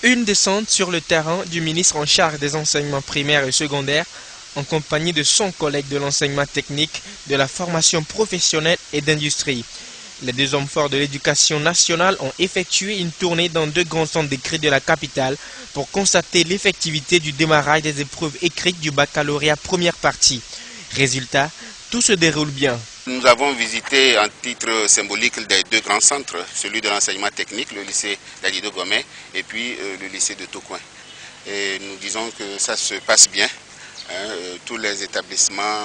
Une descente sur le terrain du ministre en charge des enseignements primaires et secondaires en compagnie de son collègue de l'enseignement technique, de la formation professionnelle et d'industrie. Les deux hommes forts de l'éducation nationale ont effectué une tournée dans deux grands centres d'écrit de la capitale pour constater l'effectivité du démarrage des épreuves écrites du baccalauréat première partie. Résultat, tout se déroule bien. Nous avons visité un titre symbolique des deux grands centres, celui de l'enseignement technique, le lycée d'Alido Gomet et puis le lycée de Tocoin. Et nous disons que ça se passe bien. Tous les établissements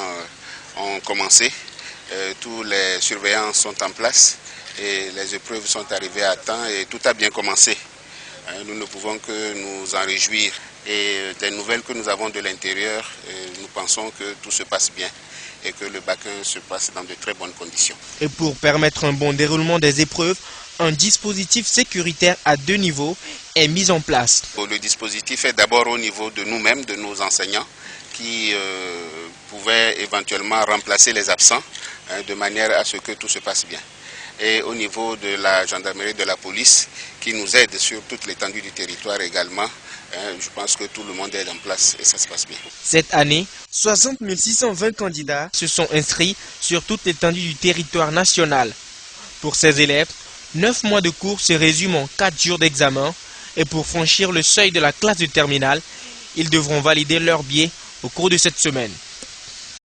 ont commencé, tous les surveillants sont en place et les épreuves sont arrivées à temps et tout a bien commencé. Nous ne pouvons que nous en réjouir. Et des nouvelles que nous avons de l'intérieur, nous pensons que tout se passe bien et que le bac se passe dans de très bonnes conditions. Et pour permettre un bon déroulement des épreuves, un dispositif sécuritaire à deux niveaux est mis en place. Le dispositif est d'abord au niveau de nous-mêmes, de nos enseignants, qui pouvaient éventuellement remplacer les absents de manière à ce que tout se passe bien. Et au niveau de la gendarmerie, de la police, qui nous aide sur toute l'étendue du territoire également. Je pense que tout le monde est en place et ça se passe bien. Cette année, 60 620 candidats se sont inscrits sur toute l'étendue du territoire national. Pour ces élèves, 9 mois de cours se résument en 4 jours d'examen et pour franchir le seuil de la classe de terminale, ils devront valider leur billet au cours de cette semaine.